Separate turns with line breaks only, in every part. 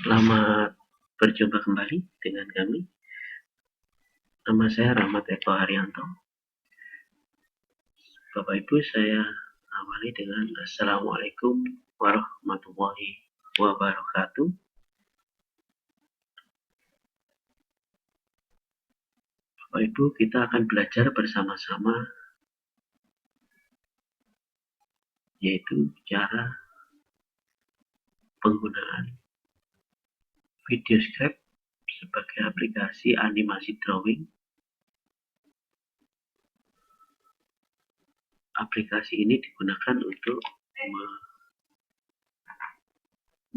Selamat berjumpa kembali dengan kami. Nama saya Rahmat Eko Haryanto. Bapak Ibu, saya awali dengan Assalamualaikum warahmatullahi wabarakatuh. Bapak Ibu, kita akan belajar bersama-sama yaitu cara penggunaan VideoScript sebagai aplikasi animasi drawing. Aplikasi ini digunakan untuk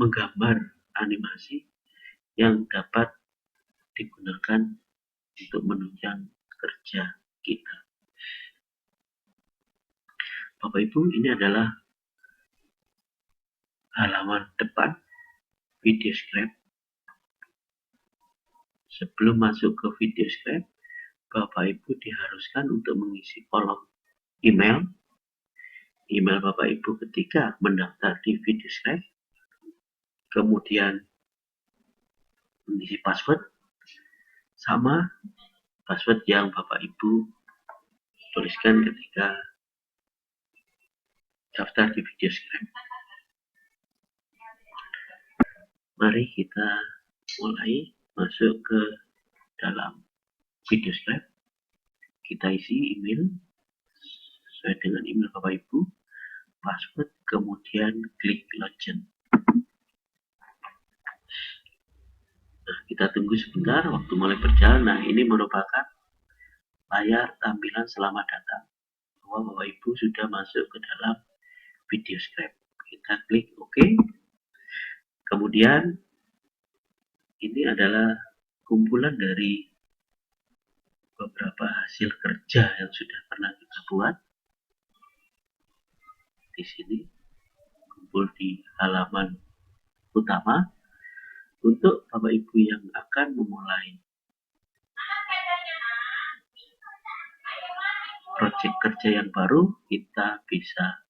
menggambar animasi yang dapat digunakan untuk menunjang kerja kita. Bapak Ibu, ini adalah halaman depan VideoScript. Sebelum masuk ke VideoScript, Bapak Ibu diharuskan untuk mengisi kolom email Bapak Ibu ketika mendaftar di VideoScript, kemudian mengisi password sama password yang Bapak Ibu tuliskan ketika daftar di VideoScript. Mari kita mulai masuk ke dalam VideoScript. Kita isi email sesuai dengan email Bapak Ibu, password, kemudian klik login. Nah, kita tunggu sebentar waktu mulai berjalan. Nah, ini merupakan layar tampilan selamat datang bahwa Bapak Ibu sudah masuk ke dalam VideoScript. Kita klik OK. Kemudian ini adalah kumpulan dari beberapa hasil kerja yang sudah pernah kita buat. Di sini kumpul di halaman utama untuk Bapak Ibu yang akan memulai project kerja yang baru. Kita bisa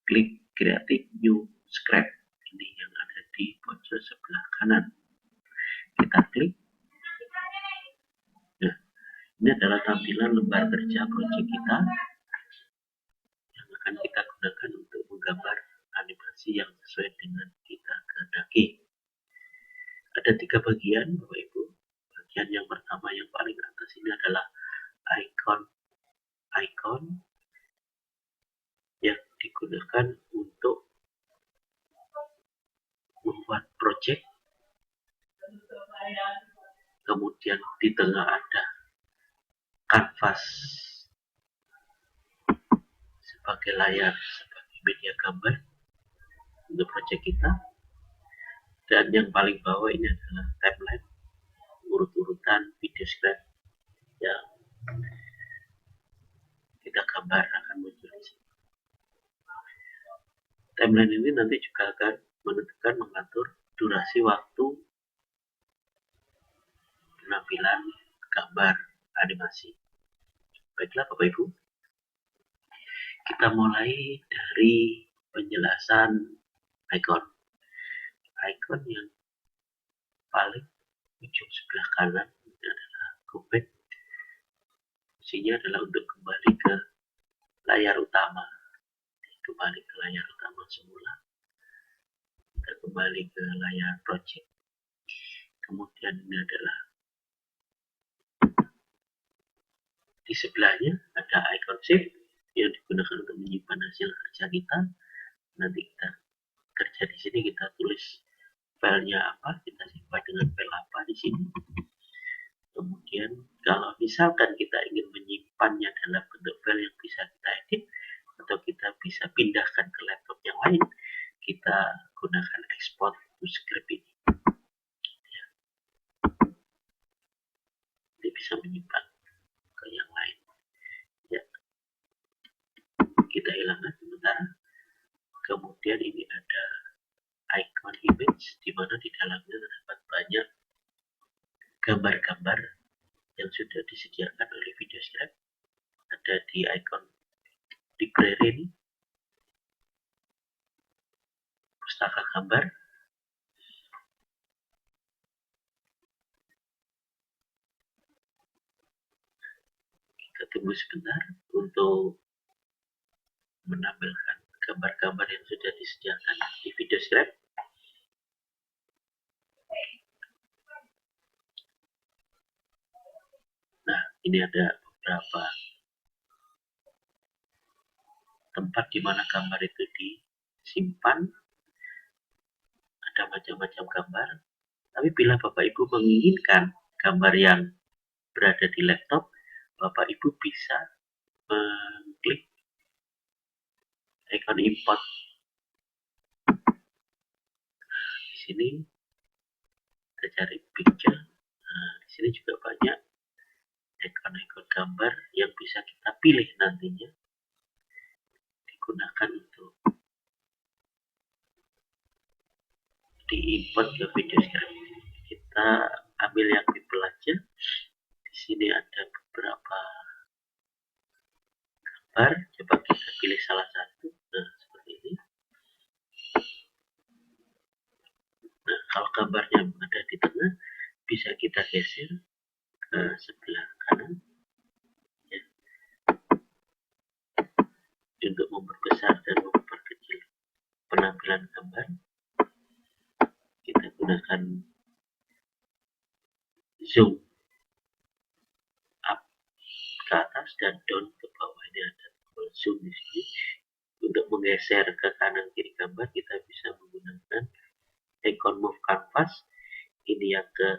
klik Creative New Script ini yang ada di pojok sebelah kanan. Kita klik. Nah, ini adalah tampilan lembar kerja project kita yang akan kita gunakan untuk menggambar animasi yang sesuai dengan kita kehendaki. Ada 3 bagian Bapak Ibu. Bagian yang pertama yang paling atas ini adalah icon yang digunakan untuk membuat project. Kemudian di tengah ada kanvas sebagai layar, sebagai media gambar untuk project kita. Dan yang paling bawah ini adalah timeline, urut-urutan VideoScript yang kita gambar akan muncul di sini. Timeline ini nanti juga akan menentukan, mengatur durasi waktu penampilan gambar animasi. Baiklah Bapak Ibu, kita mulai dari penjelasan icon. Icon yang paling ujung sebelah kanan ini adalah go back. Fungsinya adalah untuk kembali ke layar utama. Kembali ke layar utama semula. Kita kembali ke layar project. Kemudian ini adalah di sebelahnya ada icon save yang digunakan untuk menyimpan hasil kerja kita. Nanti kita kerja di sini, kita tulis filenya apa, kita simpan dengan file apa di sini. Kemudian kalau misalkan kita ingin menyimpannya dalam bentuk file yang bisa kita edit atau kita bisa pindahkan ke laptop yang lain, kita gunakan export to script ini. Jadi bisa menyimpan ke yang lain. Ya. Kita hilangkan sementara. Kemudian ini ada icon image, di mana di dalamnya terdapat banyak gambar-gambar yang sudah disediakan oleh VideoScript. Ada di icon library ini, pustaka gambar. tunggu sebentar untuk menampilkan gambar-gambar yang sudah disediakan di video script. Nah, ini ada beberapa tempat di mana gambar itu disimpan. Ada macam-macam gambar. Tapi bila Bapak Ibu menginginkan gambar yang berada di laptop, Bapak Ibu bisa mengklik icon import. Di sini kita cari picture. Nah, di sini juga banyak icon-icon gambar yang bisa kita pilih nantinya digunakan untuk diimport ke video script. Kita ambil yang people aja. Di sini ada beberapa gambar. Coba kita pilih salah satu. Nah, seperti ini. Nah, kalau gambarnya ada di tengah, bisa kita geser ke sebelah kanan ya, untuk memperbesar dan memperkecil penampilan gambar. Kita gunakan zoom up ke atas dan down ke bawah. Ini ada tombol zoom di sini. Untuk menggeser ke kanan kiri gambar, kita bisa menggunakan icon move canvas. Ini yang ke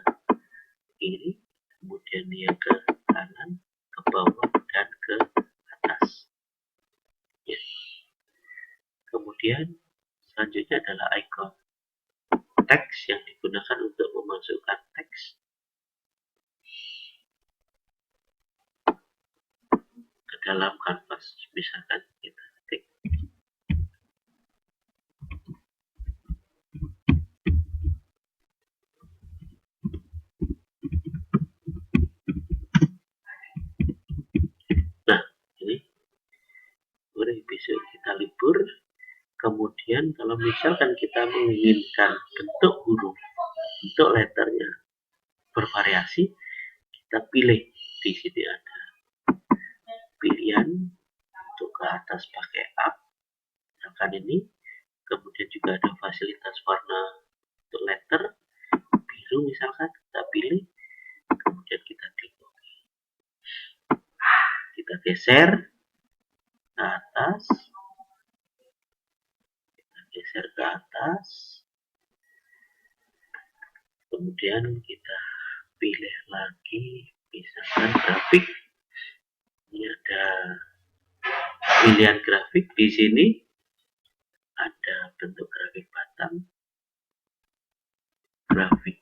kiri, kemudian yang ke kanan, ke bawah, dan ke atas. Ya. Kemudian selanjutnya adalah icon teks yang digunakan untuk memasukkan teks ke dalam kanvas. Misalkan kita ketik nah ini boleh besok kita libur. Kemudian kalau misalkan kita menginginkan bentuk huruf, bentuk letternya bervariasi, kita pilih. Di sini ada pilihan untuk ke atas pakai up, misalkan ini. Kemudian juga ada fasilitas warna untuk letter biru, misalkan kita pilih, kemudian kita klik OK. Kita geser ke atas, geser ke atas, kemudian kita pilih lagi misalkan grafik. Ini ada pilihan grafik. Di sini ada bentuk grafik batang, grafik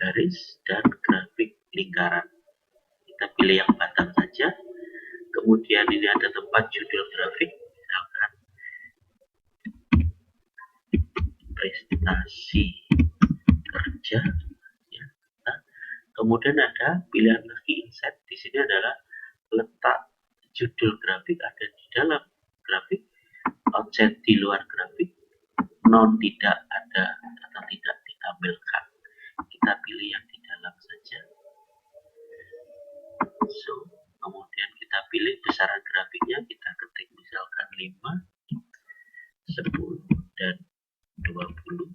garis, dan grafik lingkaran. Kita pilih yang batang saja. Kemudian ini ada tempat judul grafik, misalkan prestasi kerja ya. Nah, kemudian ada pilihan lagi inset. Di sini adalah letak judul grafik ada di dalam grafik, outset di luar grafik, non tidak ada atau tidak ditampilkan. Kita pilih yang di dalam saja. So, kemudian kita pilih besaran grafiknya, kita ketik misalkan 5, 10, dan 20.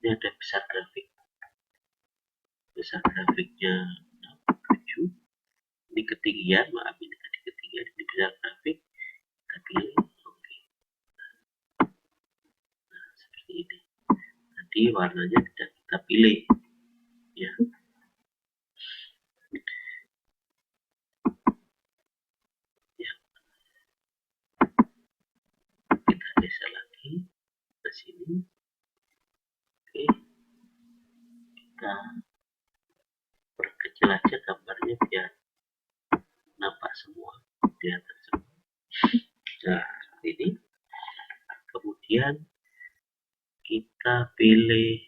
Ini ada besar grafik. Besar grafiknya 7. Ini ketinggian, maaf ini tadi ketinggian, ini besar grafik. Kita pilih OK. Nah, seperti ini. Tadi warnanya tidak kita pilih. Ya. Ya. Kita geser lagi ke sini. Oke. Kita perkecil aja gambarnya biar nampak semua di atas semua. Nah, ini. Kemudian kita pilih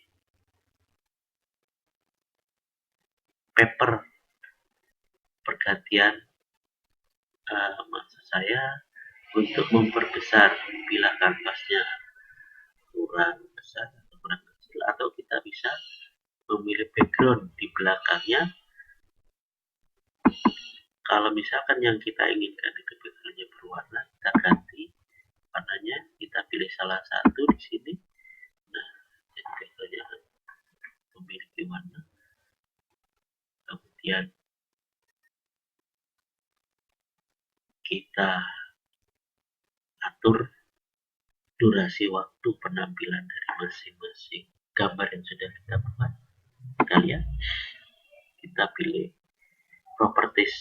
paper pergantian, maksud saya untuk memperbesar bila kanvasnya kurang besar atau kurang kecil, atau kita bisa memilih background di belakangnya Kalau misalkan yang kita inginkan itu backgroundnya berwarna, kita ganti warnanya, kita pilih salah satu di sini. Nah, jadi backgroundnya memiliki warna. Kemudian kita atur durasi waktu penampilan dari masing-masing gambar yang sudah kita buat. Kita lihat, kita pilih properties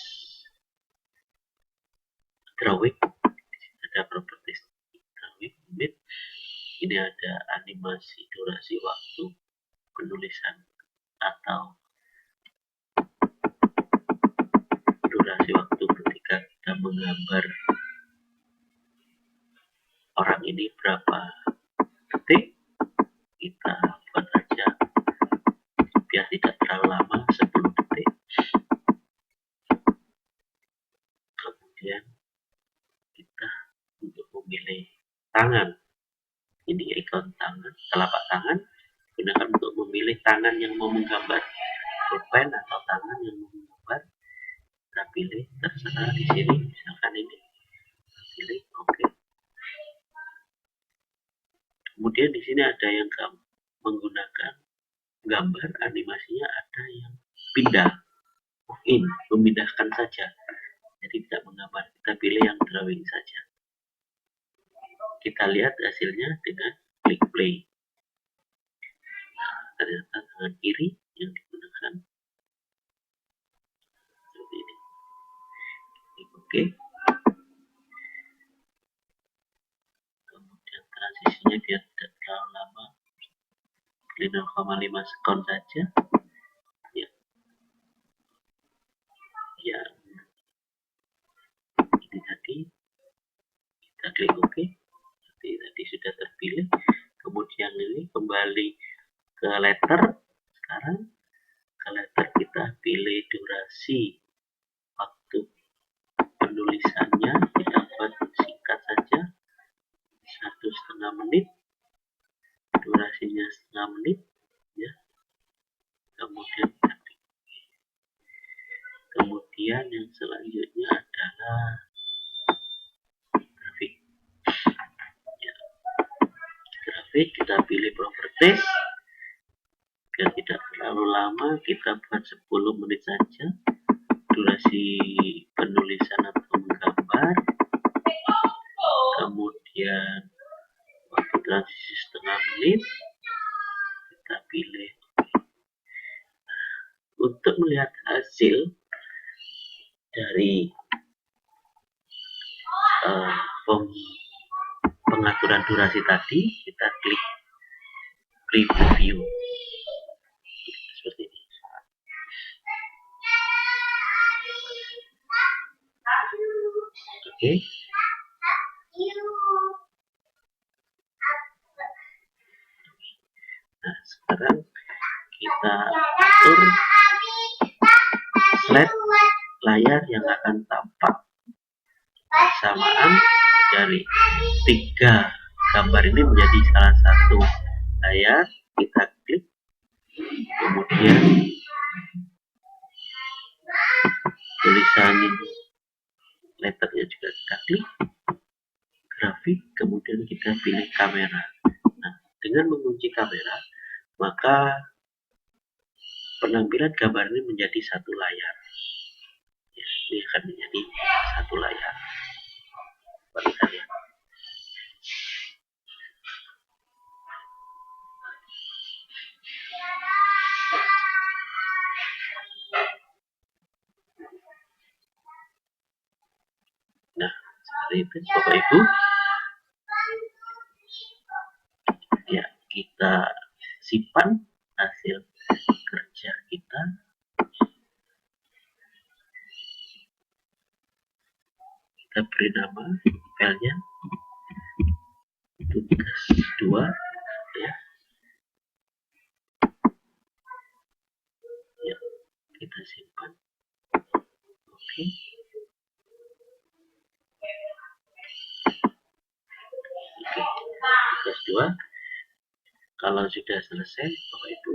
drawing, ada properties drawing image, ini ada animasi durasi waktu penulisan atau durasi waktu ketika kita menggambar orang ini berapa detik, kita buat aja biar tidak terlalu lama, 10 detik. Kemudian kita untuk memilih tangan, ini ikon tangan, telapak tangan, gunakan untuk memilih tangan yang mau menggambar, pulpen atau tangan yang mau menggambar, kita pilih terserah di sini, misalkan ini, pilih oke. Kemudian di sini ada yang menggunakan gambar, animasinya ada yang pindah, move in, memindahkan saja, jadi tidak menggambar, kita pilih yang drawing saja. Kita lihat hasilnya dengan klik play. Nah, ternyata tangan kiri yang digunakan seperti ini. Klik oke. Kemudian transisinya biar tidak terlalu lama, pilih 0,5 sekon saja. Ya, yang ini tadi kita klik oke. Tadi sudah terpilih. Kemudian ini kembali ke letter. Sekarang ke letter kita pilih durasi waktu penulisannya, kita buat singkat saja, 1,5 menit, durasinya setengah menit ya. Kemudian yang selanjutnya adalah grafik ya. Grafik kita pilih properties, biar tidak terlalu lama, kita buat 10 menit saja durasi penulisan atau menggambar. Kemudian waktu transisi setengah menit, kita pilih. Untuk melihat hasil dari pengaturan durasi tadi, kita klik preview seperti ini. Oke. Nah, sekarang kita atur slide layar yang akan tampak bersamaan dari 3 gambar ini menjadi salah satu layar. Kita klik, kemudian tulisan letternya juga kita klik, grafik, kemudian kita pilih kamera. Nah, dengan mengunci kamera, maka penampilan gambar ini menjadi satu layar. Ya, ini akan menjadi satu layar. Kita lihat. Nah, seperti itu Bapak Ibu. Ya, kita simpan hasil kerja kita. Kita beri nama filenya tugas 2 ya. Ya, kita simpan. Oke. Tugas 2. Kalau sudah selesai, Bapak Ibu